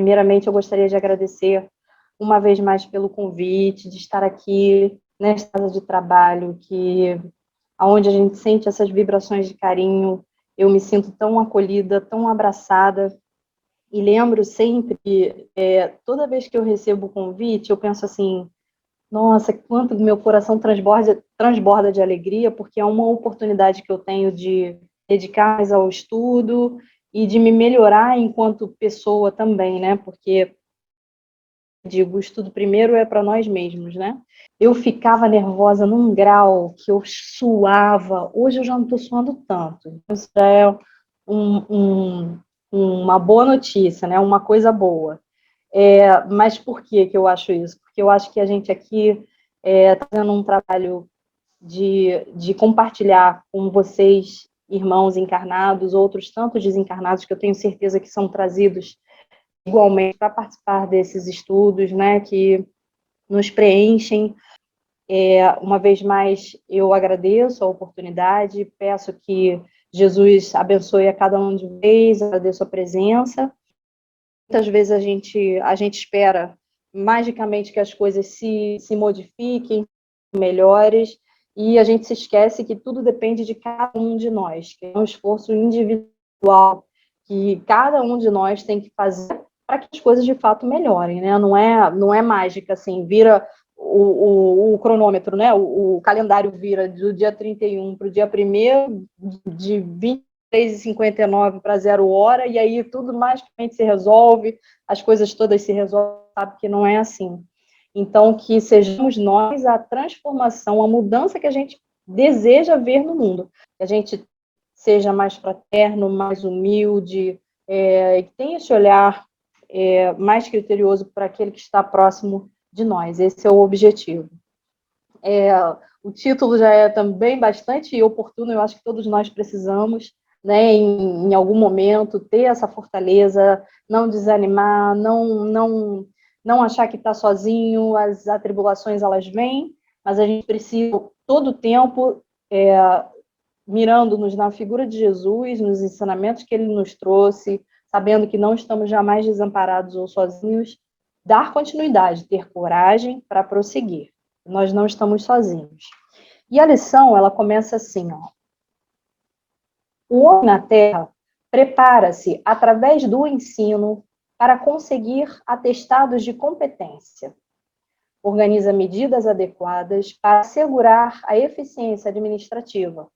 primeiramente eu gostaria de agradecer uma vez mais pelo convite, de estar aqui nesta casa de trabalho, onde a gente sente essas vibrações de carinho, eu me sinto tão acolhida, tão abraçada, e lembro sempre que toda vez que eu recebo o convite, eu penso assim, nossa, quanto meu coração transborda de alegria, porque é uma oportunidade que eu tenho de dedicar mais ao estudo e de me melhorar enquanto pessoa também, né? Porque, digo, o estudo primeiro é para nós mesmos, né? Eu ficava nervosa num grau que eu suava. Hoje eu já não estou suando tanto. Isso já é um, um, uma boa notícia, né? Uma coisa boa. Mas por que eu acho isso? Porque eu acho que a gente aqui está fazendo um trabalho de compartilhar com vocês, irmãos encarnados, outros tantos desencarnados, que eu tenho certeza que são trazidos igualmente para participar desses estudos, né, que nos preenchem. Uma vez mais, eu agradeço a oportunidade, peço que Jesus abençoe a cada um de vocês, agradeço a presença. Muitas vezes a gente espera magicamente que as coisas se modifiquem, melhores, e a gente se esquece que tudo depende de cada um de nós, que é um esforço individual que cada um de nós tem que fazer para que as coisas de fato melhorem, né? Não é mágica, assim, vira o cronômetro, né? O calendário vira do dia 31 para o dia 1º, de 23h59 para 0h, e aí tudo magicamente se resolve, as coisas todas se resolvem, sabe que não é assim. Então, que sejamos nós a transformação, a mudança que a gente deseja ver no mundo. Que a gente seja mais fraterno, mais humilde, que tenha esse olhar mais criterioso para aquele que está próximo de nós. Esse é o objetivo. O título já é também bastante oportuno, eu acho que todos nós precisamos, né, em algum momento, ter essa fortaleza, não desanimar, não achar que está sozinho, as atribulações elas vêm, mas a gente precisa todo o tempo, mirando-nos na figura de Jesus, nos ensinamentos que ele nos trouxe, sabendo que não estamos jamais desamparados ou sozinhos, dar continuidade, ter coragem para prosseguir. Nós não estamos sozinhos. E a lição, ela começa assim, ó. O homem na Terra prepara-se através do ensino para conseguir atestados de competência. Organiza medidas adequadas para assegurar a eficiência administrativa.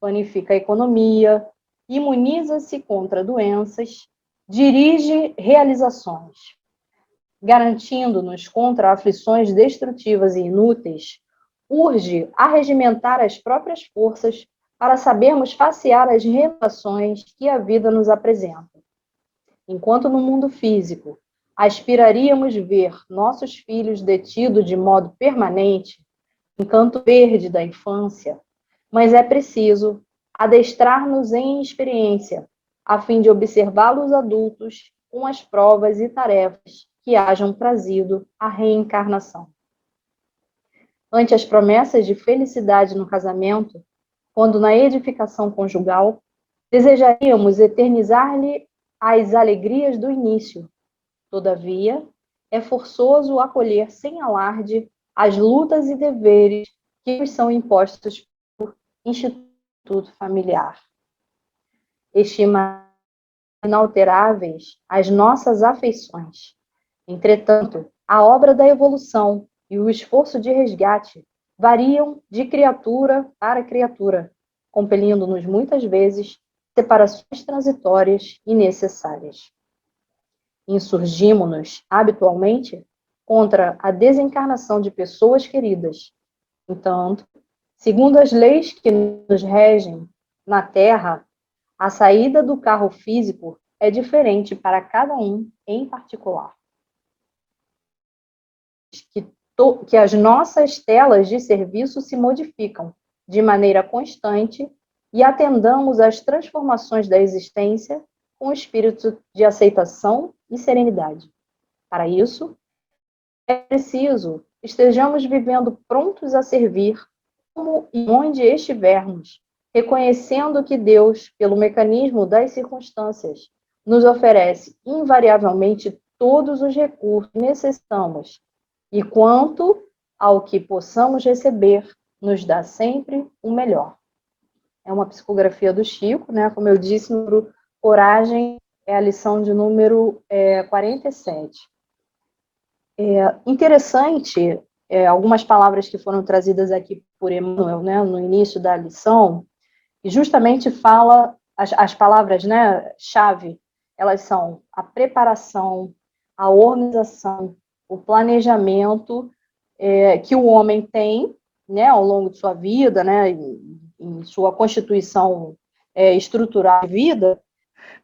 Planifica a economia, imuniza-se contra doenças, dirige realizações. Garantindo-nos contra aflições destrutivas e inúteis, urge arregimentar as próprias forças para sabermos facear as revelações que a vida nos apresenta. Enquanto no mundo físico aspiraríamos ver nossos filhos detidos de modo permanente, encanto verde da infância, mas é preciso adestrar-nos em experiência, a fim de observá-los adultos com as provas e tarefas que hajam trazido a reencarnação. Ante as promessas de felicidade no casamento, quando na edificação conjugal, desejaríamos eternizar-lhe as alegrias do início. Todavia, é forçoso acolher sem alarde as lutas e deveres que nos são impostos por instituto familiar. Estima inalteráveis as nossas afeições. Entretanto, a obra da evolução e o esforço de resgate variam de criatura para criatura, compelindo-nos muitas vezes separações transitórias e necessárias. Insurgimos-nos habitualmente contra a desencarnação de pessoas queridas. Entanto, segundo as leis que nos regem na Terra, a saída do carro físico é diferente para cada um em particular. Que as nossas telas de serviço se modificam de maneira constante e atendamos às transformações da existência com espírito de aceitação e serenidade. Para isso, é preciso estejamos vivendo prontos a servir como e onde estivermos, reconhecendo que Deus, pelo mecanismo das circunstâncias, nos oferece invariavelmente todos os recursos que necessitamos, e quanto ao que possamos receber, nos dá sempre o melhor. É uma psicografia do Chico, né? Como eu disse, no Coragem é a lição de número 47. Interessante, algumas palavras que foram trazidas aqui por Emmanuel, né, no início da lição, e justamente fala, as palavras, né, chave, elas são a preparação, a organização, o planejamento que o homem tem, né, ao longo de sua vida, né, em sua constituição estrutural de vida,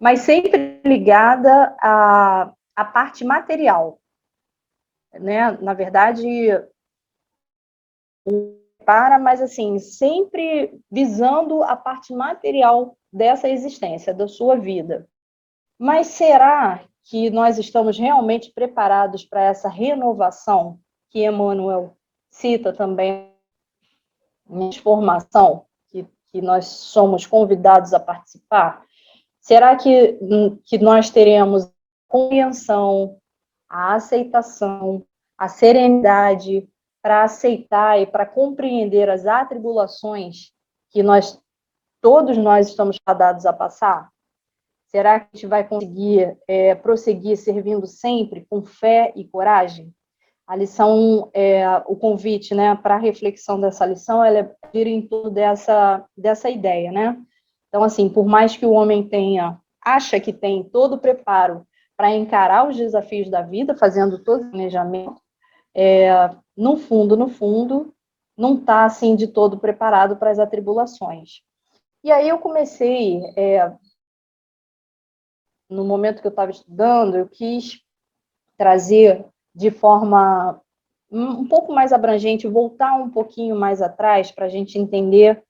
mas sempre ligada à parte material, né? Na verdade, mas assim, sempre visando a parte material dessa existência, da sua vida. Mas será que nós estamos realmente preparados para essa renovação que Emmanuel cita também em transformação, que nós somos convidados a participar? Será que nós teremos a compreensão, a aceitação, a serenidade para aceitar e para compreender as atribulações que todos nós estamos fadados a passar? Será que a gente vai conseguir prosseguir servindo sempre com fé e coragem? A lição, o convite, né, para a reflexão dessa lição, ela gira em torno dessa ideia, né? Então, assim, por mais que o homem acha que tem todo o preparo para encarar os desafios da vida, fazendo todo o planejamento, no fundo, não está, assim, de todo preparado para as atribulações. E aí eu comecei, no momento que eu estava estudando, eu quis trazer de forma um pouco mais abrangente, voltar um pouquinho mais atrás para a gente entender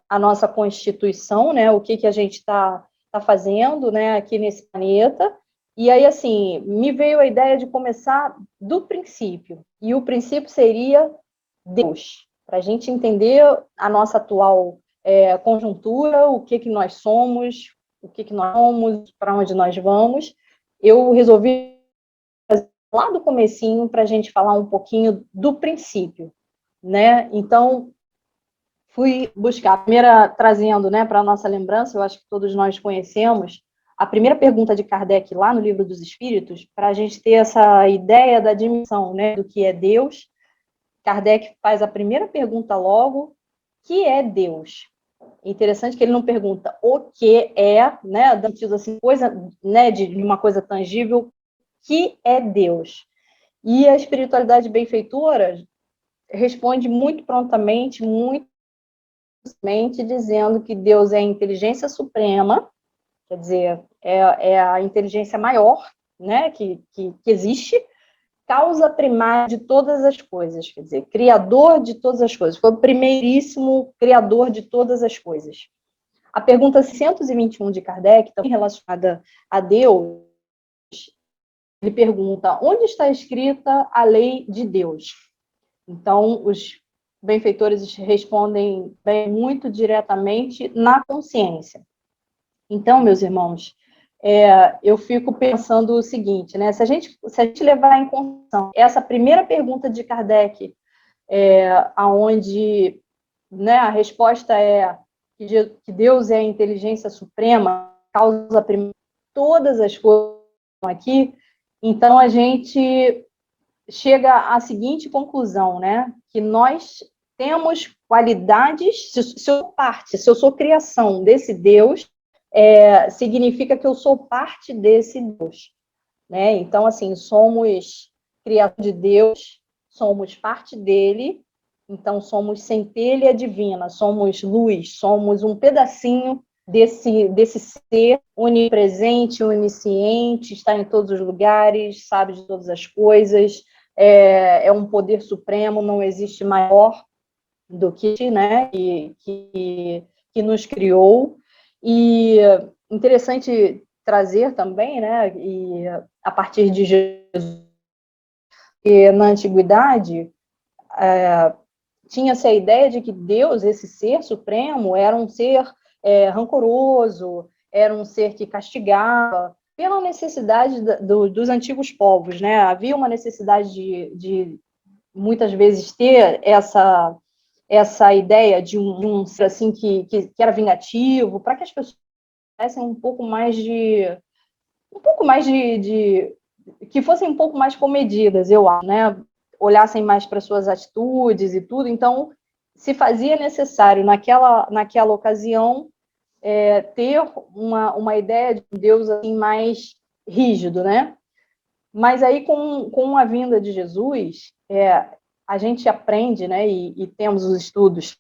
a nossa constituição, né, o que a gente está fazendo, né, aqui nesse planeta. E aí, assim, me veio a ideia de começar do princípio, e o princípio seria Deus, para a gente entender a nossa atual conjuntura, o que nós somos, para onde nós vamos. Eu resolvi lá do comecinho para a gente falar um pouquinho do princípio, né? Então, fui buscar, a primeira, trazendo, né, para a nossa lembrança, eu acho que todos nós conhecemos, a primeira pergunta de Kardec lá no Livro dos Espíritos, para a gente ter essa ideia da dimensão, né, do que é Deus. Kardec faz a primeira pergunta logo, que é Deus? Interessante que ele não pergunta o que é, né, no sentido assim, coisa, né, de uma coisa tangível, que é Deus? E a espiritualidade benfeitora responde muito prontamente, muito dizendo que Deus é a inteligência suprema, quer dizer, é a inteligência maior, né, que existe, causa primária de todas as coisas, quer dizer, criador de todas as coisas, foi o primeiríssimo criador de todas as coisas. A pergunta 621 de Kardec, também relacionada a Deus, ele pergunta, onde está escrita a lei de Deus? Então, os benfeitores respondem bem, muito diretamente na consciência. Então, meus irmãos, eu fico pensando o seguinte, né? Se a gente levar em consideração essa primeira pergunta de Kardec, aonde, né, a resposta é que Deus é a inteligência suprema, causa primária todas as coisas aqui, então a gente chega à seguinte conclusão, né? Que nós temos qualidades, se eu sou criação desse Deus, significa que eu sou parte desse Deus, né? Então, assim, somos criação de Deus, somos parte dele, então somos centelha divina, somos luz, somos um pedacinho desse ser onipresente, onisciente, está em todos os lugares, sabe de todas as coisas, é um poder supremo, não existe maior do que, né, que nos criou. E interessante trazer também, né, e a partir de Jesus, que na antiguidade tinha-se a ideia de que Deus, esse ser supremo, era um ser rancoroso, era um ser que castigava, pela necessidade dos antigos povos, né? Havia uma necessidade de muitas vezes ter essa ideia de um ser assim que era vingativo, para que as pessoas tivessem um pouco mais de que fossem um pouco mais comedidas, eu acho, né? Olhassem mais para suas atitudes e tudo. Então, se fazia necessário naquela ocasião ter uma ideia de Deus assim mais rígido, né? Mas aí, com a vinda de Jesus, a gente aprende, né, e temos os estudos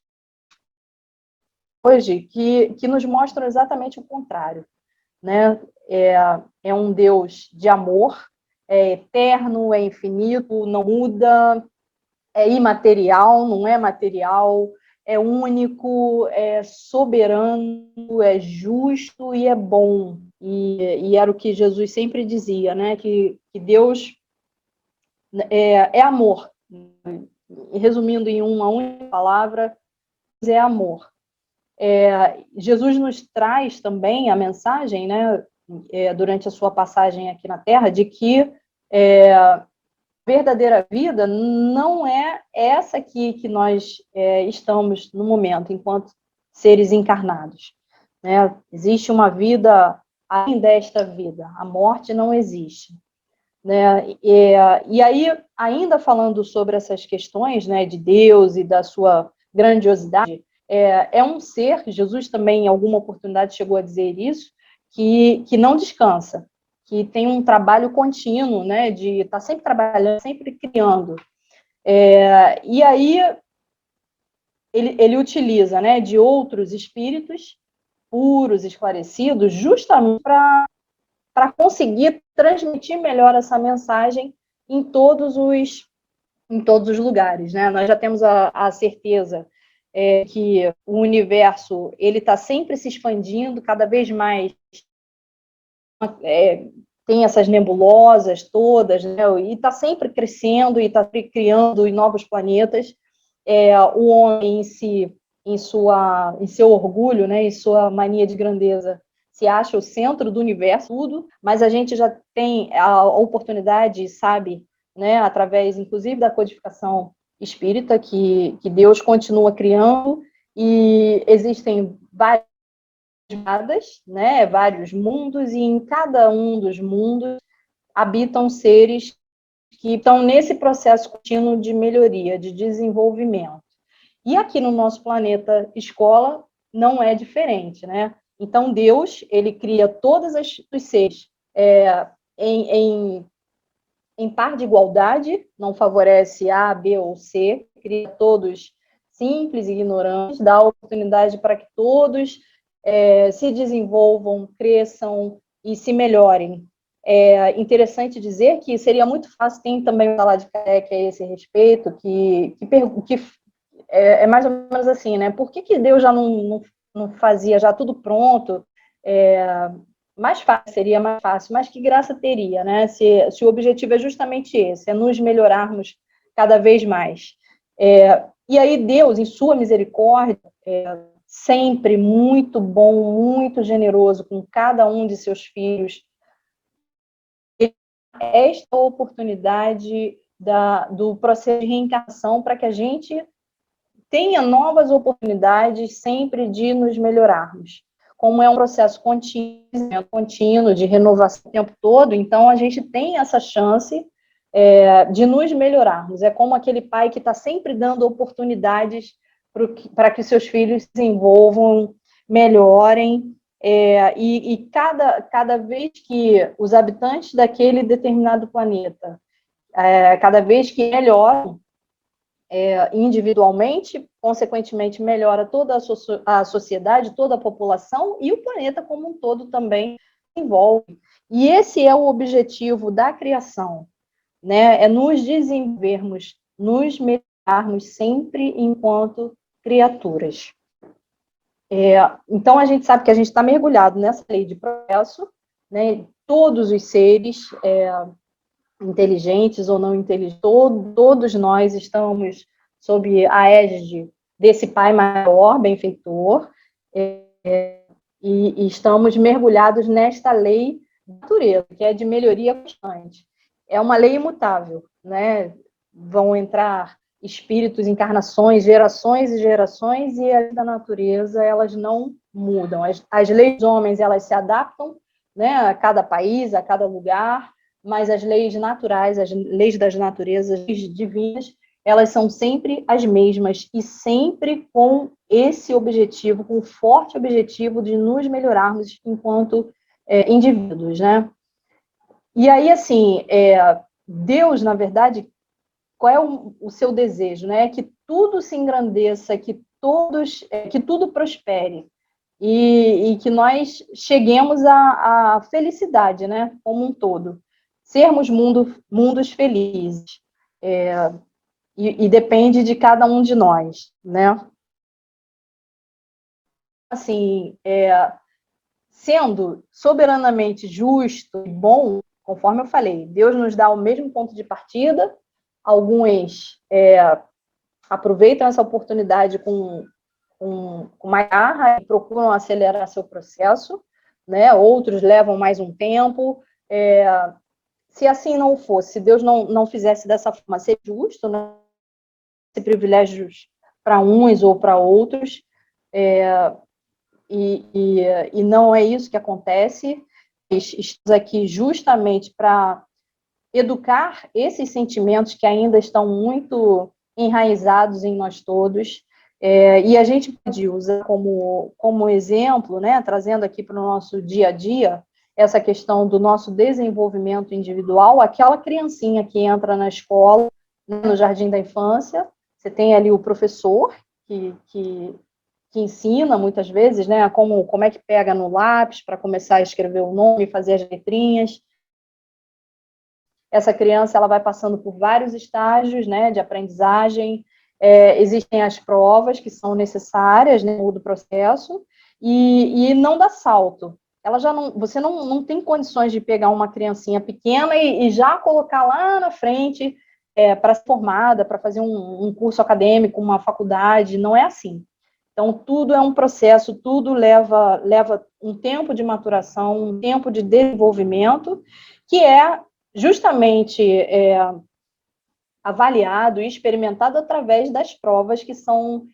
hoje que nos mostram exatamente o contrário, né? É um Deus de amor, é eterno, é infinito, não muda, é imaterial, não é material, é único, é soberano, é justo e é bom. E era o que Jesus sempre dizia, né? Que Deus é amor. Resumindo em uma única palavra, é amor. Jesus nos traz também a mensagem, né, durante a sua passagem aqui na Terra, de que a verdadeira vida não é essa aqui que nós estamos no momento, enquanto seres encarnados, né? Existe uma vida além desta vida, a morte não existe, né? E aí, ainda falando sobre essas questões, né, de Deus e da sua grandiosidade, é um ser, Jesus também em alguma oportunidade chegou a dizer isso, que não descansa, que tem um trabalho contínuo, né, de estar sempre trabalhando, sempre criando. E aí ele utiliza, né, de outros espíritos puros, esclarecidos, justamente para conseguir transmitir melhor essa mensagem em todos os lugares, né? Nós já temos a certeza que o universo ele está sempre se expandindo, cada vez mais tem essas nebulosas todas, né? E está sempre crescendo e está criando novos planetas. O homem em si, em seu orgulho, né? Em sua mania de grandeza, se acha o centro do universo, tudo, mas a gente já tem a oportunidade, sabe, né, através, inclusive, da codificação espírita, que Deus continua criando, e existem várias, né, vários mundos, e em cada um dos mundos habitam seres que estão nesse processo contínuo de melhoria, de desenvolvimento. E aqui no nosso planeta escola não é diferente, né? Então Deus ele cria todos os seres em, em, em par de igualdade, não favorece A, B ou C, cria todos simples e ignorantes, dá oportunidade para que todos se desenvolvam, cresçam e se melhorem. É interessante dizer que seria muito fácil, tem também uma sala de Kardec a esse respeito, que mais ou menos assim, né? Por que Deus já não fazia já tudo pronto? Mais fácil, seria mais fácil, mas que graça teria, né? Se o objetivo é justamente esse, é nos melhorarmos cada vez mais. E aí Deus, em sua misericórdia, sempre muito bom, muito generoso com cada um de seus filhos, esta oportunidade do processo de reencarnação para que a gente tenha novas oportunidades sempre de nos melhorarmos. Como é um processo contínuo de renovação o tempo todo, então a gente tem essa chance de nos melhorarmos. É como aquele pai que está sempre dando oportunidades para que seus filhos se desenvolvam, melhorem, e cada vez que os habitantes daquele determinado planeta, cada vez que melhoram, individualmente, consequentemente melhora toda a sociedade, toda a população e o planeta como um todo também envolve. E esse é o objetivo da criação, né? É nos desenvolvermos, nos melhorarmos sempre enquanto criaturas. Então, a gente sabe que a gente está mergulhado nessa lei de progresso, né? Todos os seres, inteligentes ou não inteligentes, todos nós estamos sob a égide desse Pai maior, benfeitor, e estamos mergulhados nesta lei natureza, que é de melhoria constante. É uma lei imutável, né? Vão entrar espíritos, encarnações, gerações e gerações, e as da natureza, elas não mudam. As leis dos homens, elas se adaptam, né, a cada país, a cada lugar, mas as leis naturais, as leis das naturezas, as leis divinas, elas são sempre as mesmas e sempre com esse objetivo, com o forte objetivo de nos melhorarmos enquanto indivíduos, né? E aí, assim, Deus, na verdade, qual é o seu desejo, né? Que tudo se engrandeça, que tudo prospere e que nós cheguemos à felicidade, né? Como um todo, sermos mundos felizes, e depende de cada um de nós, né? Assim, sendo soberanamente justo e bom, conforme eu falei, Deus nos dá o mesmo ponto de partida. Alguns aproveitam essa oportunidade com mais garra e procuram acelerar seu processo, né? Outros levam mais um tempo. Se assim não fosse, se Deus não fizesse dessa forma, ser justo, né? Ser privilégios para uns ou para outros, e não é isso que acontece. Estamos aqui justamente para educar esses sentimentos que ainda estão muito enraizados em nós todos, e a gente pode usar como exemplo, né, trazendo aqui para o nosso dia a dia, essa questão do nosso desenvolvimento individual, aquela criancinha que entra na escola, né, no jardim da infância, você tem ali o professor que ensina muitas vezes, né, como é que pega no lápis para começar a escrever o nome, fazer as letrinhas. Essa criança ela vai passando por vários estágios, né, de aprendizagem. Existem as provas que são necessárias, né, do processo, e não dá salto. Ela já você não tem condições de pegar uma criancinha pequena e já colocar lá na frente para ser formada, para fazer um curso acadêmico, uma faculdade. Não é assim. Então, tudo é um processo, tudo leva um tempo de maturação, um tempo de desenvolvimento, que é justamente avaliado e experimentado através das provas que são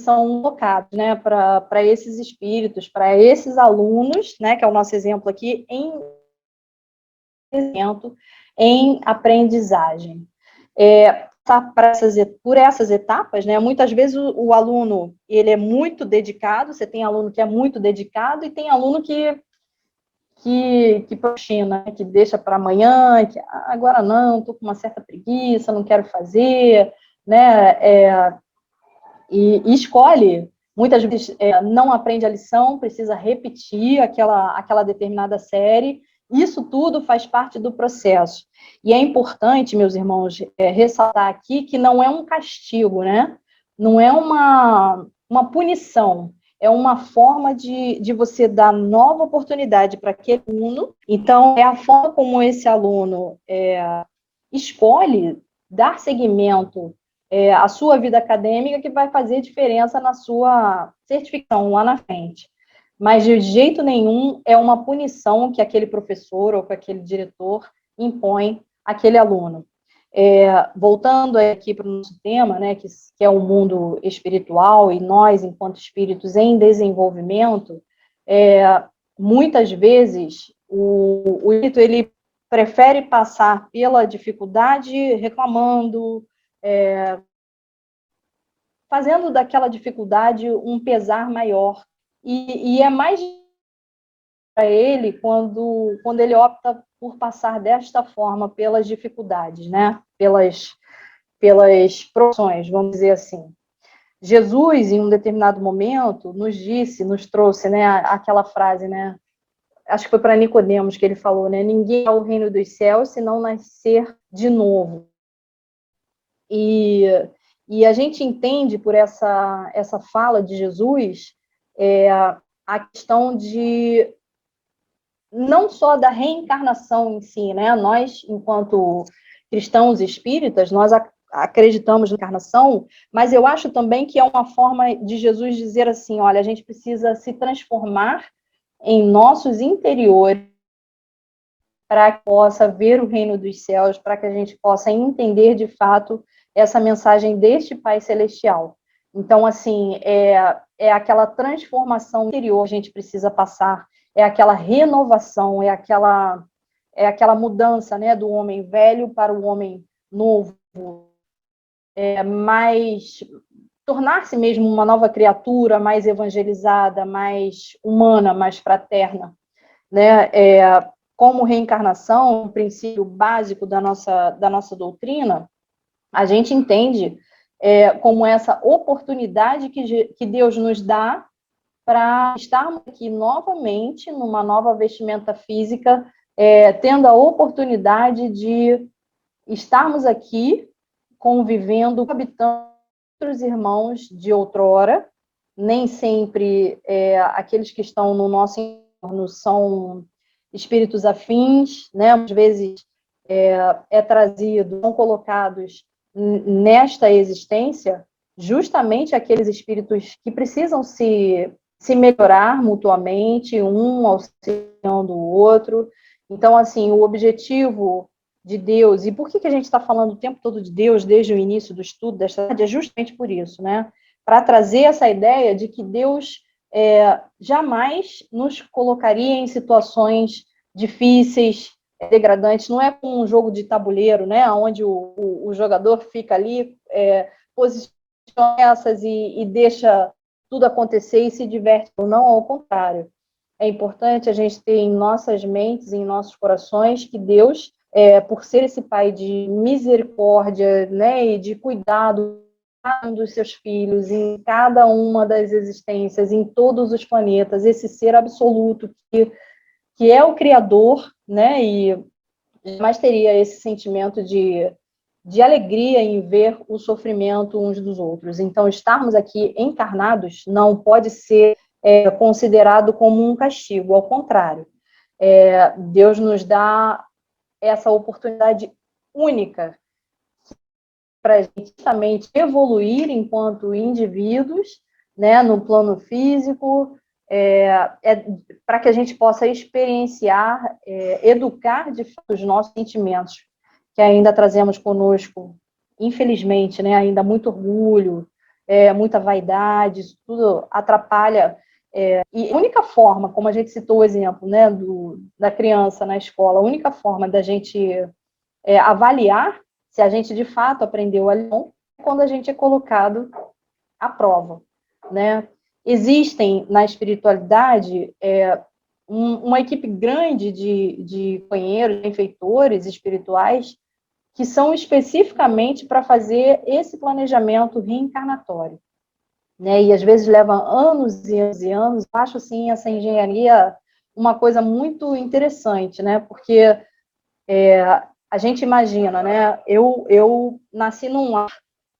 colocadas, né, para esses espíritos, para esses alunos, né, que é o nosso exemplo aqui, em aprendizagem. Por essas etapas, né, muitas vezes o aluno ele é muito dedicado, você tem aluno que é muito dedicado e tem aluno que procrastina, que deixa para amanhã, que agora não, estou com uma certa preguiça, não quero fazer, né? E escolhe, muitas vezes não aprende a lição, precisa repetir aquela determinada série. Isso tudo faz parte do processo. E é importante, meus irmãos, ressaltar aqui que não é um castigo, né? Não é uma punição, é uma forma de você dar nova oportunidade para aquele aluno. Então, é a forma como esse aluno escolhe dar seguimento à sua vida acadêmica que vai fazer diferença na sua certificação lá na frente. Mas, de jeito nenhum, é uma punição que aquele professor ou que aquele diretor impõe àquele aluno. Voltando aqui para o nosso tema, né, que é o mundo espiritual e nós, enquanto espíritos em desenvolvimento, muitas vezes o espírito ele prefere passar pela dificuldade reclamando, fazendo daquela dificuldade um pesar maior. E é mais para ele quando ele opta por passar desta forma pelas dificuldades, né? Pelas profissões, vamos dizer assim. Jesus, em um determinado momento, nos trouxe, né, aquela frase, né? Acho que foi para Nicodemos que ele falou, né? Ninguém é o reino dos céus se não nascer de novo. E a gente entende por essa fala de Jesus a questão de não só da reencarnação em si, né? Nós, enquanto cristãos espíritas, nós acreditamos na encarnação, mas eu acho também que é uma forma de Jesus dizer assim, olha, a gente precisa se transformar em nossos interiores para que possa ver o reino dos céus, para que a gente possa entender de fato essa mensagem deste Pai Celestial. Então, assim, é aquela transformação interior que a gente precisa passar, é aquela renovação, é aquela mudança, né, do homem velho para o homem novo, mais tornar-se mesmo uma nova criatura, mais evangelizada, mais humana, mais fraterna, né? Como reencarnação, um princípio básico da nossa doutrina, a gente entende como essa oportunidade que Deus nos dá para estarmos aqui novamente, numa nova vestimenta física, tendo a oportunidade de estarmos aqui convivendo, habitando outros irmãos de outrora, nem sempre aqueles que estão no nosso entorno são espíritos afins, né? Às vezes trazido, são colocados nesta existência justamente aqueles espíritos que precisam se melhorar mutuamente, um auxiliando o outro. Então, assim, o objetivo de Deus, e por que a gente está falando o tempo todo de Deus desde o início do estudo desta é justamente por isso, né? Para trazer essa ideia de que Deus jamais nos colocaria em situações difíceis, degradantes, não é com um jogo de tabuleiro, né, onde o jogador fica ali, posiciona essas e deixa tudo acontecer e se diverte, ou não, ao contrário. É importante a gente ter em nossas mentes, em nossos corações, que Deus, por ser esse Pai de misericórdia, né, e de cuidado dos seus filhos, em cada uma das existências, em todos os planetas, esse ser absoluto que é o Criador, né, e jamais teria esse sentimento de alegria em ver o sofrimento uns dos outros. Então, estarmos aqui encarnados não pode ser considerado como um castigo, ao contrário. Deus nos dá essa oportunidade única para a gente justamente evoluir enquanto indivíduos, né, no plano físico, para que a gente possa experienciar, educar de fato os nossos sentimentos, que ainda trazemos conosco, infelizmente, né, ainda muito orgulho, muita vaidade, isso tudo atrapalha. E a única forma, como a gente citou o exemplo, né, da criança na escola, a única forma da gente avaliar se a gente de fato aprendeu a lição é quando a gente é colocado à prova, né? Existem na espiritualidade uma equipe grande de companheiros, benfeitores espirituais que são especificamente para fazer esse planejamento reencarnatório, né? E às vezes leva anos e anos e anos. Eu acho assim essa engenharia uma coisa muito interessante, né? Porque a gente imagina, né? Eu nasci num lar,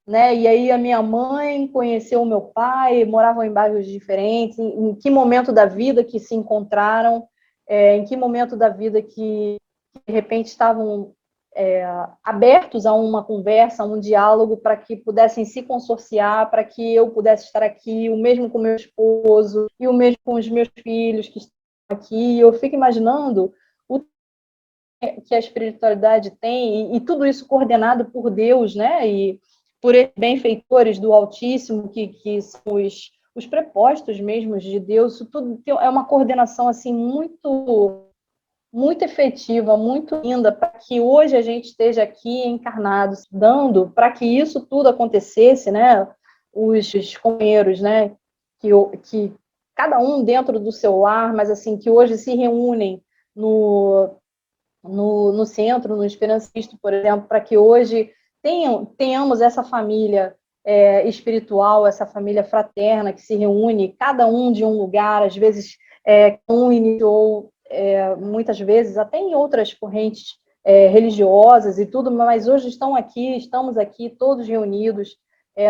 né? E aí a minha mãe conheceu o meu pai, moravam em bairros diferentes. Em que momento da vida que se encontraram? Em que momento da vida que de repente estavam abertos a uma conversa, a um diálogo, para que pudessem se consorciar, para que eu pudesse estar aqui, o mesmo com meu esposo e o mesmo com os meus filhos que estão aqui. Eu fico imaginando o que a espiritualidade tem, e tudo isso coordenado por Deus, né? E por benfeitores do Altíssimo, que são os prepostos mesmos de Deus. Isso tudo é uma coordenação assim muito muito efetiva, muito linda, para que hoje a gente esteja aqui encarnados, dando para que isso tudo acontecesse, né? Os companheiros, né? Que cada um dentro do seu lar, mas assim, que hoje se reúnem no centro, no Esperança Cristo, por exemplo, para que hoje tenhamos essa família espiritual, essa família fraterna que se reúne, cada um de um lugar, às vezes um iniciou muitas vezes até em outras correntes religiosas e tudo, mas hoje estamos aqui todos reunidos,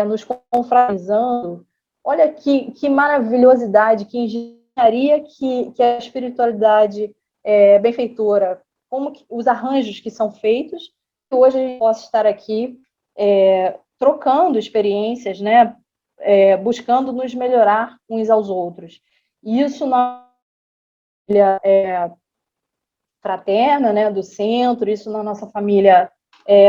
nos confraternizando. Olha que maravilhosidade, que engenharia que a espiritualidade benfeitora, como os arranjos que são feitos, que hoje a gente possa estar aqui trocando experiências, né, buscando nos melhorar uns aos outros. E isso na fraterna, né, do centro, isso na nossa família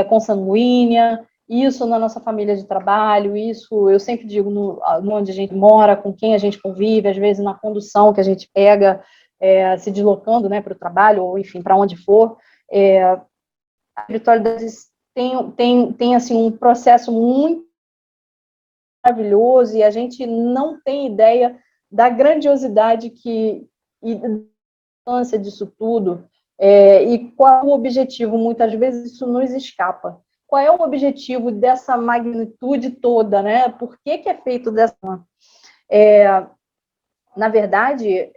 consanguínea, isso na nossa família de trabalho, isso eu sempre digo no onde a gente mora, com quem a gente convive, às vezes na condução que a gente pega, se deslocando, né, para o trabalho, ou enfim, para onde for. A espiritualidade tem assim, um processo muito maravilhoso, e a gente não tem ideia da grandiosidade e da importância disso tudo, e qual é o objetivo. Muitas vezes isso nos escapa. Qual é o objetivo dessa magnitude toda, né? Por que é feito dessa forma? Na verdade,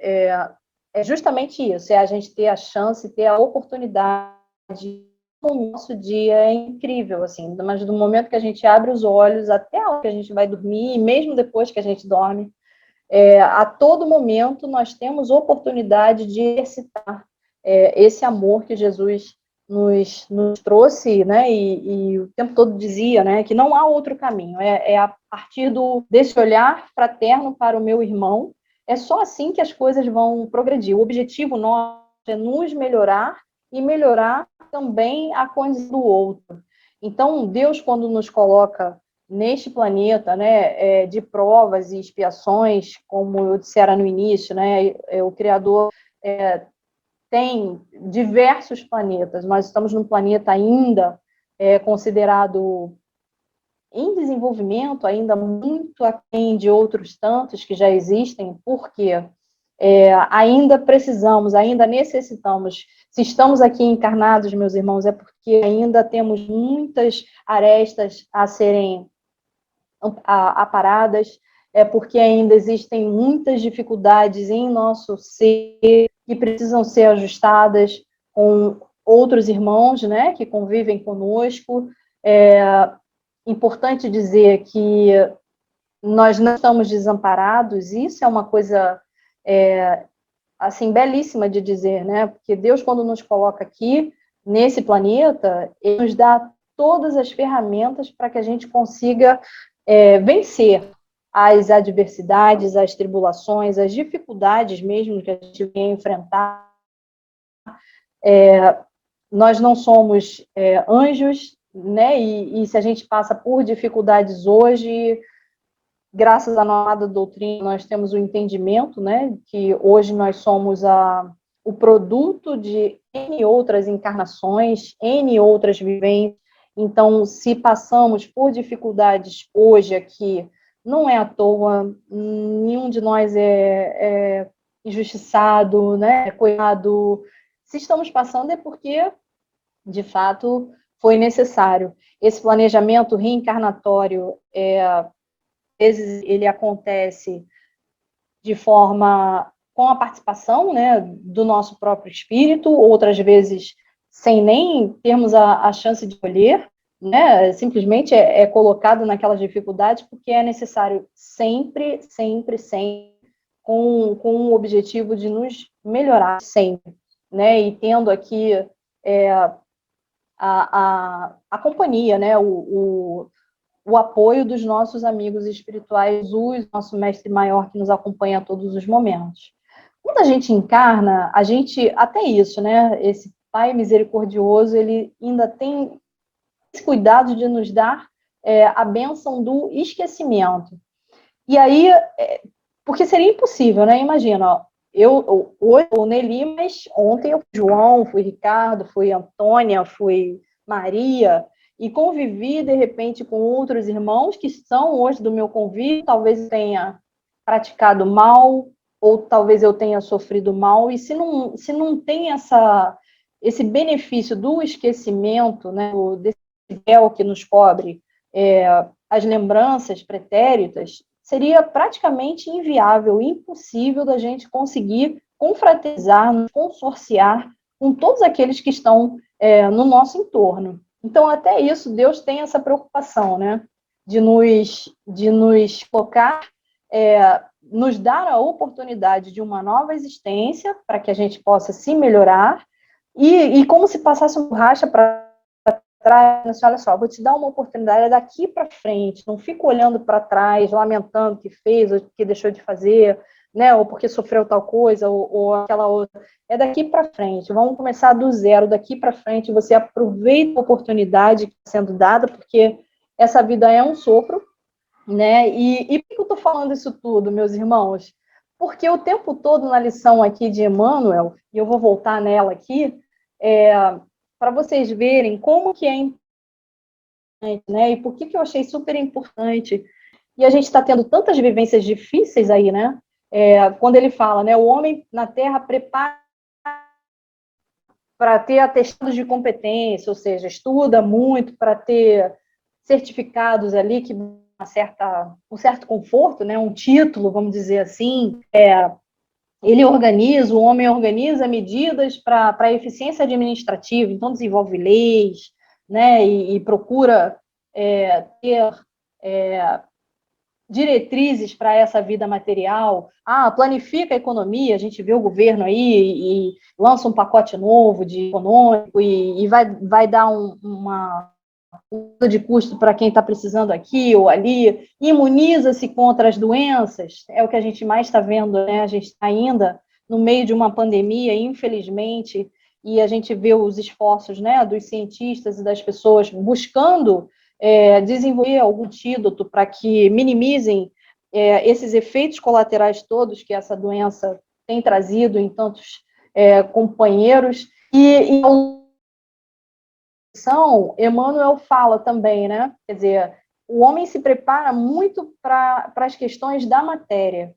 justamente isso, é a gente ter a chance, ter a oportunidade. O nosso dia é incrível, assim, mas do momento que a gente abre os olhos até a hora que a gente vai dormir, e mesmo depois que a gente dorme, a todo momento nós temos oportunidade de exercitar esse amor que Jesus nos trouxe, né, e o tempo todo dizia, né, que não há outro caminho, a partir desse olhar fraterno para o meu irmão, é só assim que as coisas vão progredir. O objetivo nosso é nos melhorar e melhorar também a condição do outro. Então, Deus, quando nos coloca neste planeta, né, de provas e expiações, como eu dissera no início, né, o Criador tem diversos planetas. Nós estamos num planeta ainda considerado em desenvolvimento, ainda muito aquém de outros tantos que já existem, porque ainda precisamos, ainda necessitamos. Se estamos aqui encarnados, meus irmãos, é porque ainda temos muitas arestas a serem aparadas, é porque ainda existem muitas dificuldades em nosso ser que precisam ser ajustadas com outros irmãos, né, que convivem conosco. Importante dizer que nós não estamos desamparados, isso é uma coisa assim belíssima de dizer, né? Porque Deus, quando nos coloca aqui nesse planeta, Ele nos dá todas as ferramentas para que a gente consiga vencer as adversidades, as tribulações, as dificuldades mesmo que a gente vem enfrentar. Nós não somos anjos, né? E se a gente passa por dificuldades hoje, graças à nossa doutrina, nós temos o entendimento, né, que hoje nós somos o produto de N outras encarnações, N outras vivências. Então, se passamos por dificuldades hoje aqui, não é à toa, nenhum de nós é injustiçado, né, coitado. Se estamos passando é porque, de fato, foi necessário. Esse planejamento reencarnatório vezes ele acontece de forma com a participação, né, do nosso próprio espírito, outras vezes sem nem termos a chance de escolher, né, simplesmente é colocado naquelas dificuldades porque é necessário sempre, sempre, sempre, com o objetivo de nos melhorar sempre, né, e tendo aqui a companhia, né, o apoio dos nossos amigos espirituais, o nosso mestre maior que nos acompanha a todos os momentos. Quando a gente encarna, a gente, até isso, né, esse Pai misericordioso, ele ainda tem esse cuidado de nos dar a bênção do esquecimento. E aí, porque seria impossível, né, imagina, ó, hoje eu Nelly, mas ontem eu fui João, fui Ricardo, fui Antônia, fui Maria, e convivi, de repente, com outros irmãos que são hoje do meu convívio, talvez eu tenha praticado mal, ou talvez eu tenha sofrido mal, e se não tem esse benefício do esquecimento, né, desse véu que nos cobre as lembranças pretéritas, seria praticamente inviável, impossível da gente conseguir confraternizar, nos consorciar com todos aqueles que estão no nosso entorno. Então, até isso, Deus tem essa preocupação, né? De nos colocar, nos dar a oportunidade de uma nova existência para que a gente possa se melhorar e como se passasse um borracha para trás, assim, olha só, vou te dar uma oportunidade daqui para frente, não fico olhando para trás, lamentando o que fez ou o que deixou de fazer, né, ou porque sofreu tal coisa, ou aquela outra. É daqui para frente, vamos começar do zero, daqui para frente, você aproveita a oportunidade que está sendo dada, porque essa vida é um sopro, né, e por que eu estou falando isso tudo, meus irmãos? Porque o tempo todo na lição aqui de Emmanuel, e eu vou voltar nela aqui, para vocês verem como que é importante, né, e por que eu achei super importante. E a gente está tendo tantas vivências difíceis aí, né? Quando ele fala, né, o homem na Terra prepara para ter atestados de competência, ou seja, estuda muito para ter certificados ali que um certo conforto, né, um título, vamos dizer assim. O homem organiza medidas para a eficiência administrativa, então desenvolve leis, né, e procura ter diretrizes para essa vida material. Planifica a economia, a gente vê o governo aí e lança um pacote novo de econômico e vai dar uma de custo para quem está precisando aqui ou ali, imuniza-se contra as doenças, é o que a gente mais está vendo, né? A gente está ainda no meio de uma pandemia, infelizmente, e a gente vê os esforços, né, dos cientistas e das pessoas buscando desenvolver algum antídoto para que minimizem esses efeitos colaterais todos que essa doença tem trazido em tantos companheiros. E Emmanuel fala também, né? Quer dizer, o homem se prepara muito para as questões da matéria,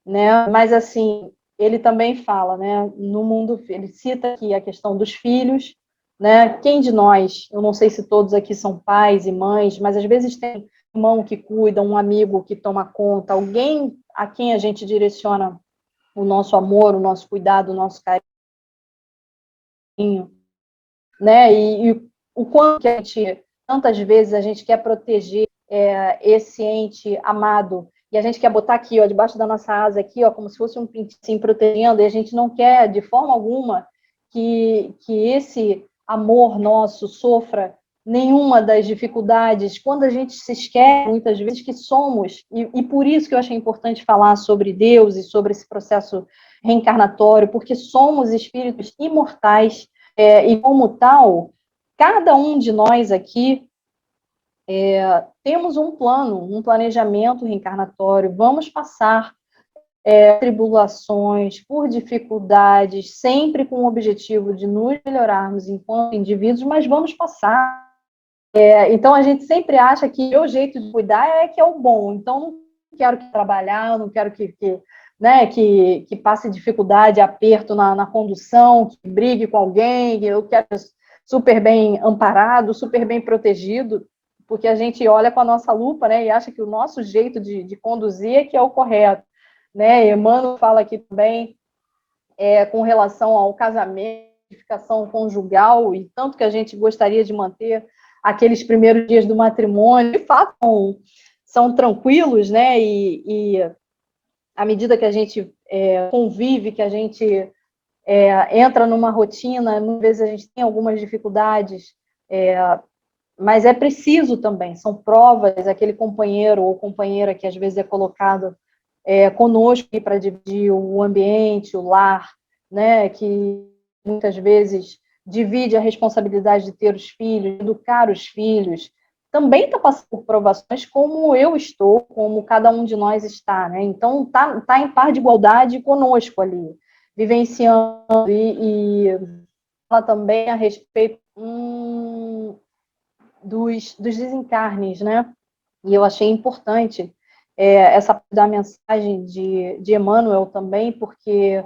né? Mas assim, ele também fala, né? No mundo, ele cita aqui a questão dos filhos, né? Quem de nós, eu não sei se todos aqui são pais e mães, mas às vezes tem um irmão que cuida, um amigo que toma conta, alguém a quem a gente direciona o nosso amor, o nosso cuidado, o nosso carinho, né? E o quanto que tantas vezes a gente quer proteger esse ente amado e a gente quer botar aqui, ó, debaixo da nossa asa aqui, ó, como se fosse um pintinho protegendo, e a gente não quer de forma alguma que esse amor nosso sofra nenhuma das dificuldades, quando a gente se esquece muitas vezes que somos, e por isso que eu achei importante falar sobre Deus e sobre esse processo reencarnatório, porque somos espíritos imortais, e como tal, cada um de nós aqui temos um plano, um planejamento reencarnatório, vamos passar tribulações, por dificuldades, sempre com o objetivo de nos melhorarmos enquanto indivíduos, mas vamos passar. Então, a gente sempre acha que o jeito de cuidar é que é o bom, então não quero trabalhar, não quero né, que passe dificuldade, aperto na condução, que brigue com alguém, eu quero super bem amparado, super bem protegido, porque a gente olha com a nossa lupa, né, e acha que o nosso jeito de conduzir é que é o correto, né? Emmanuel fala aqui também com relação ao casamento, edificação conjugal, e tanto que a gente gostaria de manter aqueles primeiros dias do matrimônio, de fato, são tranquilos, né? E à medida que a gente convive, que a gente entra numa rotina, às vezes a gente tem algumas dificuldades, mas é preciso também, são provas, aquele companheiro ou companheira que às vezes é colocado conosco para dividir o ambiente, o lar, né, que muitas vezes divide a responsabilidade de ter os filhos, educar os filhos, também está passando por provações como eu estou, como cada um de nós está, né? Então tá em par de igualdade conosco ali, vivenciando e fala também a respeito dos desencarnes, né? E eu achei importante essa da mensagem de Emmanuel também, porque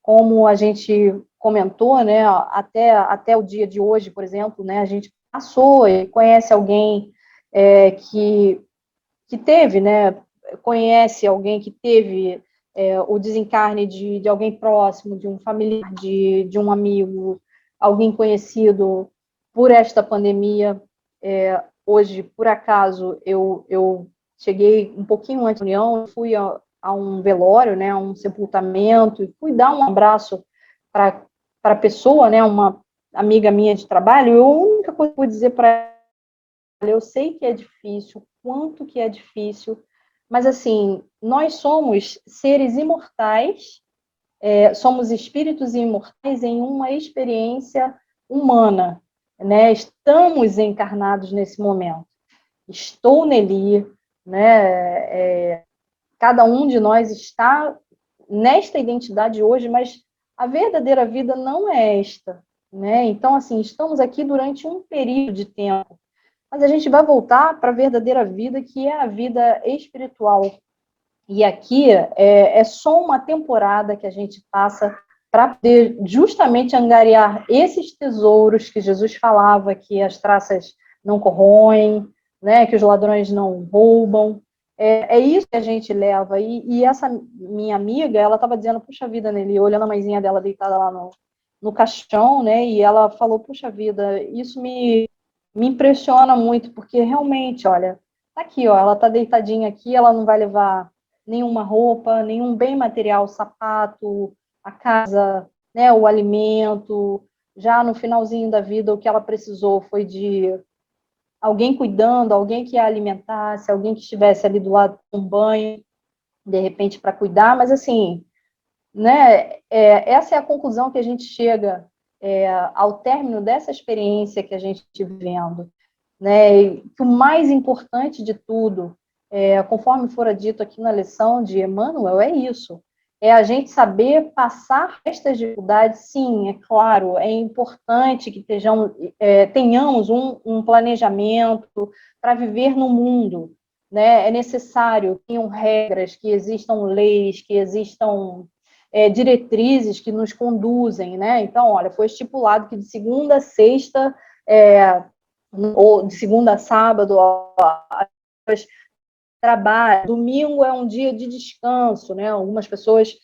como a gente comentou, né, até o dia de hoje, por exemplo, né, a gente passou e conhece alguém que teve, né, conhece alguém que teve o desencarne de alguém próximo, de um familiar, de um amigo, alguém conhecido por esta pandemia. Hoje, por acaso, eu cheguei um pouquinho antes da reunião, fui a um velório, né, a um sepultamento, e fui dar um abraço para a pessoa, né, uma amiga minha de trabalho. Eu, a única coisa que eu vou dizer para ela, eu sei que é difícil, quanto que é difícil, mas assim, nós somos seres imortais, somos espíritos imortais em uma experiência humana, né? Estamos encarnados nesse momento. Estou nele, né? Cada um de nós está nesta identidade hoje, mas a verdadeira vida não é esta, né? Então, assim, estamos aqui durante um período de tempo, mas a gente vai voltar para a verdadeira vida, que é a vida espiritual. E aqui é só uma temporada que a gente passa para poder justamente angariar esses tesouros que Jesus falava, que as traças não corroem, né, que os ladrões não roubam. É isso que a gente leva. E essa minha amiga, ela estava dizendo, puxa vida, Nelly, olhando a mãezinha dela deitada lá no caixão, né, e ela falou, puxa vida, isso me impressiona muito, porque realmente, olha, tá aqui, ó, ela tá deitadinha aqui, ela não vai levar nenhuma roupa, nenhum bem material, sapato, a casa, né, o alimento. Já no finalzinho da vida, o que ela precisou foi de alguém cuidando, alguém que a alimentasse, alguém que estivesse ali do lado com um banho, de repente, para cuidar, mas assim, né, essa é a conclusão que a gente chega ao término dessa experiência que a gente está vivendo, né, que o mais importante de tudo, conforme fora dito aqui na lição de Emmanuel, é isso, é a gente saber passar estas dificuldades. Sim, é claro, é importante que tenhamos um planejamento para viver no mundo, né, é necessário que tenham regras, que existam leis, que existam diretrizes que nos conduzem, né, então, olha, foi estipulado que de segunda a sexta, ou de segunda a sábado, trabalho, domingo é um dia de descanso, né? Algumas pessoas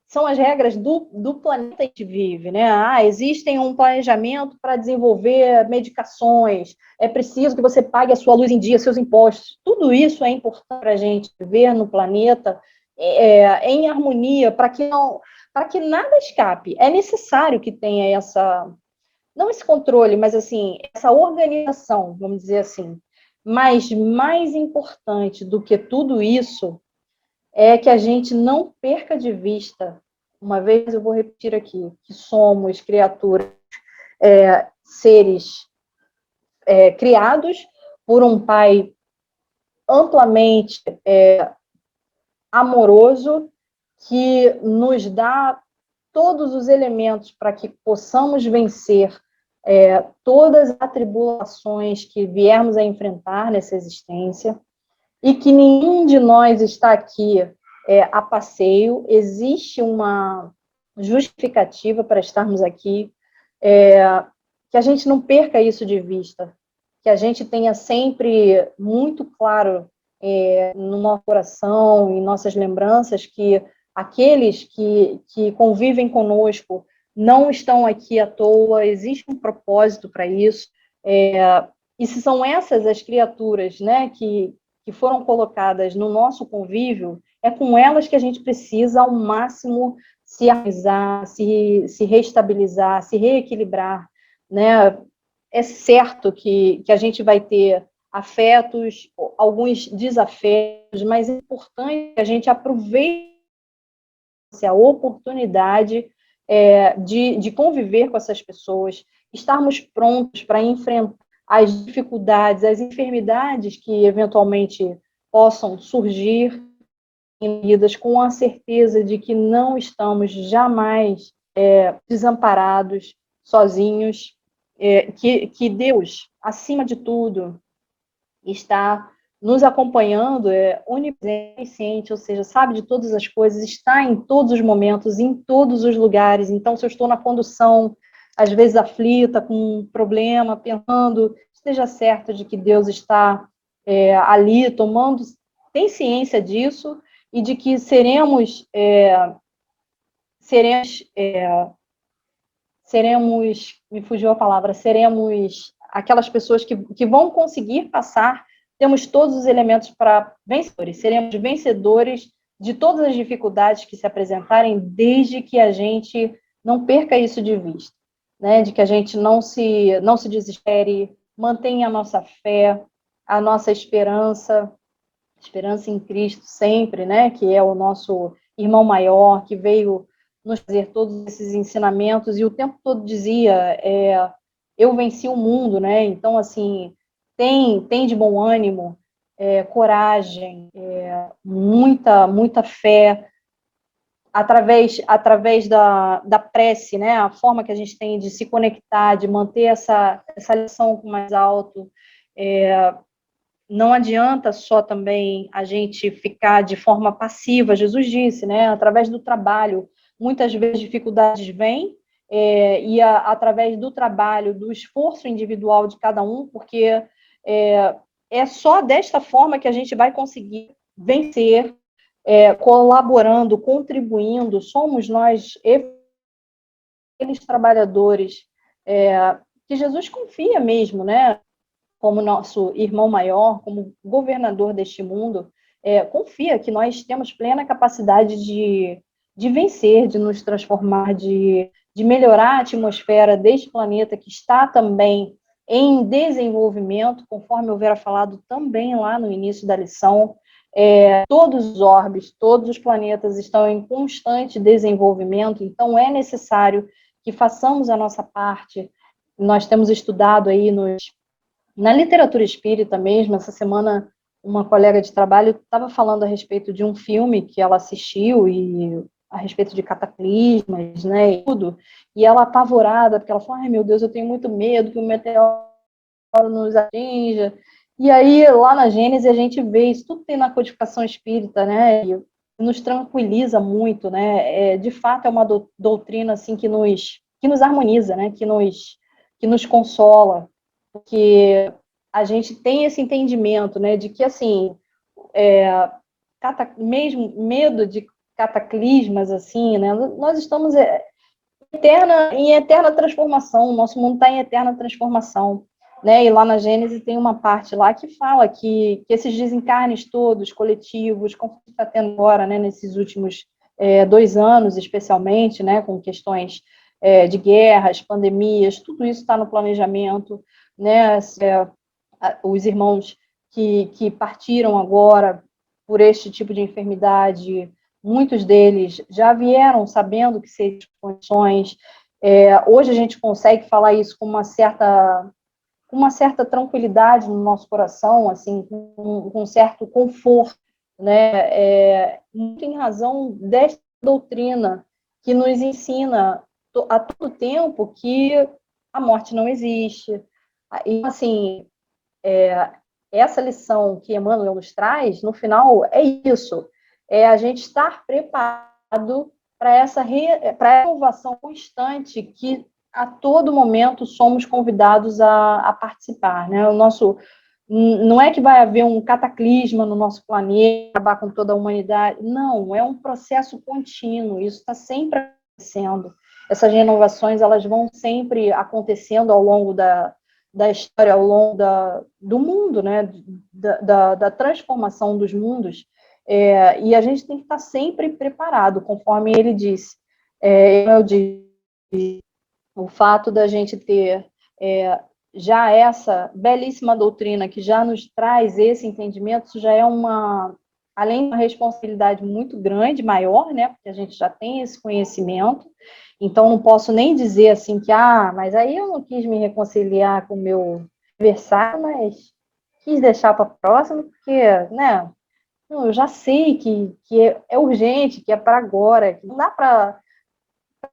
são as regras do planeta que a gente vive, né? Existem um planejamento para desenvolver medicações, é preciso que você pague a sua luz em dia, seus impostos. Tudo isso é importante para a gente viver no planeta em harmonia, para que nada escape. É necessário que tenha não esse controle, mas assim, essa organização, vamos dizer assim. Mas mais importante do que tudo isso é que a gente não perca de vista, uma vez eu vou repetir aqui, que somos criaturas, seres criados por um pai amplamente amoroso, que nos dá todos os elementos para que possamos vencer todas as atribulações que viermos a enfrentar nessa existência, e que nenhum de nós está aqui a passeio, existe uma justificativa para estarmos aqui, que a gente não perca isso de vista, que a gente tenha sempre muito claro no nosso coração, em nossas lembranças, que aqueles que convivem conosco não estão aqui à toa, existe um propósito para isso, e se são essas as criaturas, né, que foram colocadas no nosso convívio, é com elas que a gente precisa, ao máximo, se harmonizar, se reestabilizar, se reequilibrar, né? É certo que a gente vai ter afetos, alguns desafetos, mas é importante que a gente aproveite a oportunidade de conviver com essas pessoas, estarmos prontos para enfrentar as dificuldades, as enfermidades que eventualmente possam surgir em vidas, com a certeza de que não estamos jamais desamparados, sozinhos, que Deus, acima de tudo, está nos acompanhando, onisciente, ou seja, sabe de todas as coisas, está em todos os momentos, em todos os lugares. Então, se eu estou na condução, às vezes aflita, com um problema, pensando, esteja certo de que Deus está ali, tem ciência disso, e de que seremos, me fugiu a palavra, seremos aquelas pessoas que vão conseguir passar. Temos todos os elementos para vencedores, seremos vencedores de todas as dificuldades que se apresentarem, desde que a gente não perca isso de vista, né? De que a gente não se desespere, mantenha a nossa fé, a nossa esperança, esperança em Cristo sempre, né, que é o nosso irmão maior, que veio nos fazer todos esses ensinamentos, e o tempo todo dizia, eu venci o mundo, né, então, assim, tem de bom ânimo, coragem, muita fé, através da prece, né, a forma que a gente tem de se conectar, de manter essa lição mais alto, não adianta só também a gente ficar de forma passiva, Jesus disse, né, através do trabalho, muitas vezes dificuldades vêm, através do trabalho, do esforço individual de cada um, porque é só desta forma que a gente vai conseguir vencer, colaborando, contribuindo, somos nós, aqueles trabalhadores, que Jesus confia mesmo, né, como nosso irmão maior, como governador deste mundo, confia que nós temos plena capacidade de vencer, de nos transformar, de melhorar a atmosfera deste planeta que está também em desenvolvimento, conforme eu havia falado também lá no início da lição. Todos os orbes, todos os planetas estão em constante desenvolvimento, então é necessário que façamos a nossa parte. Nós temos estudado aí na literatura espírita mesmo. Essa semana, uma colega de trabalho estava falando a respeito de um filme que ela assistiu, e a respeito de cataclismas, né, e tudo, e ela apavorada, porque ela falou, ai meu Deus, eu tenho muito medo que o meteoro nos atinja. E aí, lá na Gênesis, a gente vê isso, tudo tem na codificação espírita, né, e nos tranquiliza muito, né, de fato é uma doutrina, assim, que nos harmoniza, né, que nos consola, porque a gente tem esse entendimento, né, de que, assim, mesmo medo de cataclismas, assim, né, nós estamos em eterna transformação, o nosso mundo está em eterna transformação, né, e lá na Gênesis tem uma parte lá que fala que esses desencarnes todos, coletivos, como está tendo agora, né, nesses últimos 2 anos, especialmente, né, com questões de guerras, pandemias, tudo isso está no planejamento, né, os irmãos que partiram agora por este tipo de enfermidade, muitos deles já vieram sabendo que seriam condições. Hoje a gente consegue falar isso com uma certa tranquilidade no nosso coração, assim, com um certo conforto, né? Muito em razão desta doutrina que nos ensina a todo tempo que a morte não existe. E, assim, essa lição que Emmanuel nos traz, no final, é isso, é a gente estar preparado para essa renovação constante que a todo momento somos convidados a participar, né? Não é que vai haver um cataclisma no nosso planeta, acabar com toda a humanidade, não, é um processo contínuo, isso está sempre acontecendo, essas renovações, elas vão sempre acontecendo ao longo da história, ao longo do mundo, né, da transformação dos mundos, e a gente tem que estar sempre preparado, conforme ele disse. Eu disse, o fato da gente ter já essa belíssima doutrina que já nos traz esse entendimento, isso já é além de uma responsabilidade muito grande, maior, né, porque a gente já tem esse conhecimento, então não posso nem dizer assim que, mas aí eu não quis me reconciliar com o meu adversário, mas quis deixar para a próxima, porque, né, eu já sei que é urgente, que é para agora, que não dá para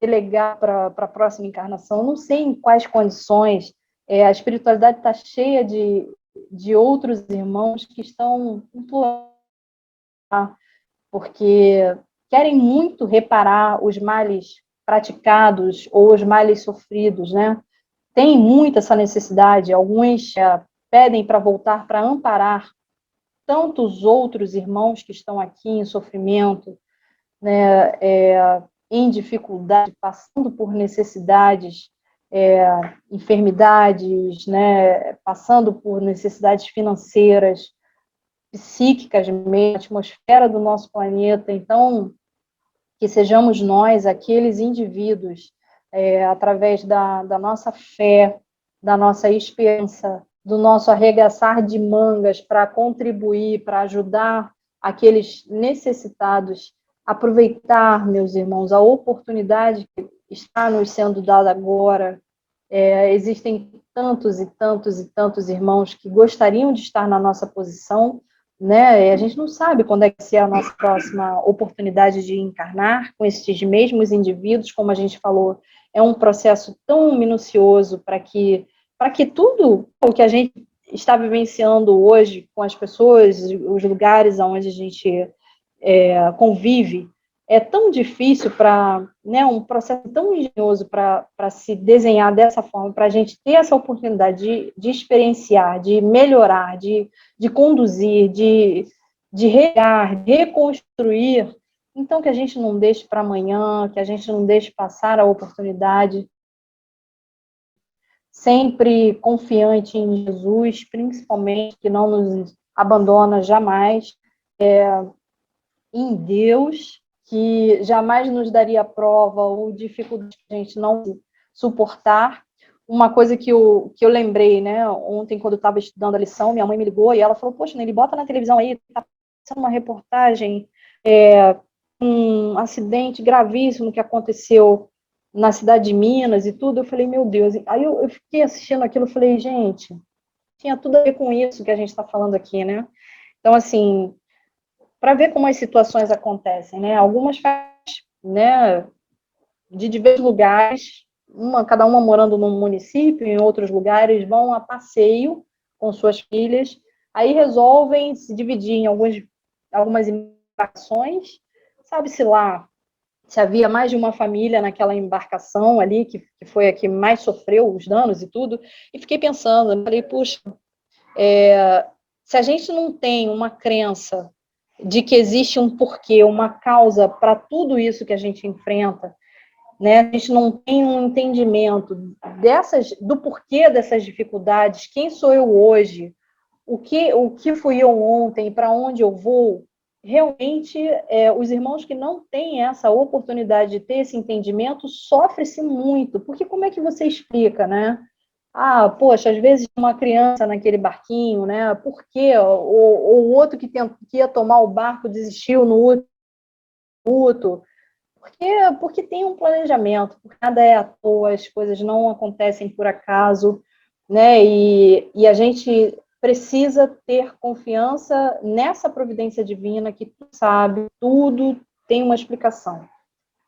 delegar para a próxima encarnação, não sei em quais condições. A espiritualidade está cheia de outros irmãos que estão implorando, porque querem muito reparar os males praticados ou os males sofridos, né? Tem muita essa necessidade, alguns pedem para voltar para amparar tantos outros irmãos que estão aqui em sofrimento, né, em dificuldade, passando por necessidades, enfermidades, né, passando por necessidades financeiras, psíquicas mesmo, a atmosfera do nosso planeta. Então, que sejamos nós, aqueles indivíduos, através da nossa fé, da nossa esperança, do nosso arregaçar de mangas para contribuir, para ajudar aqueles necessitados, aproveitar, meus irmãos, a oportunidade que está nos sendo dada agora. Existem tantos e tantos e tantos irmãos que gostariam de estar na nossa posição, né? E a gente não sabe quando é que será a nossa próxima oportunidade de encarnar com esses mesmos indivíduos, como a gente falou, é um processo tão minucioso para que tudo o que a gente está vivenciando hoje com as pessoas, os lugares onde a gente convive, é tão difícil para, né, um processo tão engenhoso para se desenhar dessa forma, para a gente ter essa oportunidade de experienciar, de melhorar, de conduzir, de regar, de reconstruir. Então, que a gente não deixe para amanhã, que a gente não deixe passar a oportunidade, sempre confiante em Jesus, principalmente, que não nos abandona jamais, em Deus, que jamais nos daria prova ou dificuldade que a gente não suportar. Uma coisa que eu lembrei, né, ontem, quando eu estava estudando a lição, minha mãe me ligou e ela falou, poxa, Nelly, bota na televisão aí, está passando uma reportagem, um acidente gravíssimo que aconteceu na cidade de Minas e tudo. Eu falei, meu Deus. Aí eu fiquei assistindo aquilo e falei, gente, tinha tudo a ver com isso que a gente está falando aqui, né? Então, assim, para ver como as situações acontecem, né? Algumas, né, de diversos lugares, cada uma morando num município, em outros lugares, vão a passeio com suas filhas, aí resolvem se dividir em algumas embarcações, sabe-se lá se havia mais de uma família naquela embarcação ali, que foi a que mais sofreu os danos e tudo, e fiquei pensando, falei, puxa, se a gente não tem uma crença de que existe um porquê, uma causa para tudo isso que a gente enfrenta, né? A gente não tem um entendimento do porquê dessas dificuldades, quem sou eu hoje, o que fui eu ontem, para onde eu vou. Realmente, os irmãos que não têm essa oportunidade de ter esse entendimento sofrem-se muito, porque como é que você explica, né? Ah, poxa, às vezes uma criança naquele barquinho, né? Por quê? Ou o outro que ia tomar o barco desistiu no último minuto. Porque tem um planejamento, porque nada é à toa, as coisas não acontecem por acaso, né? E a gente precisa ter confiança nessa providência divina que tu sabe, tudo tem uma explicação.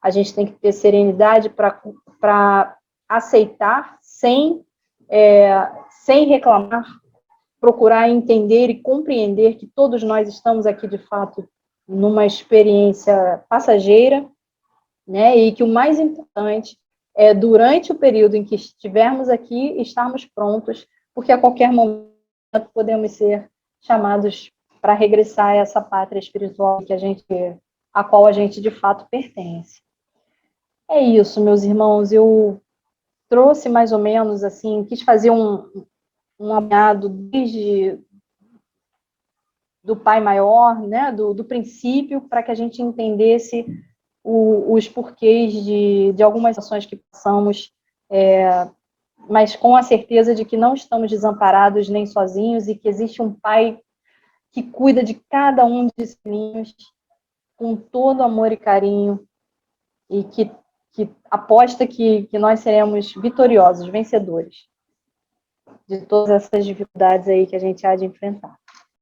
A gente tem que ter serenidade para aceitar sem reclamar, procurar entender e compreender que todos nós estamos aqui, de fato, numa experiência passageira, né? E que o mais importante é, durante o período em que estivermos aqui, estarmos prontos, porque a qualquer momento podemos ser chamados para regressar a essa pátria espiritual a qual a gente de fato pertence. É isso, meus irmãos, eu trouxe mais ou menos assim, quis fazer um apanhado desde do Pai Maior, né, do princípio, para que a gente entendesse os porquês de algumas ações que passamos, mas com a certeza de que não estamos desamparados nem sozinhos e que existe um Pai que cuida de cada um desses filhinhos com todo amor e carinho e que aposta que nós seremos vitoriosos, vencedores de todas essas dificuldades aí que a gente há de enfrentar.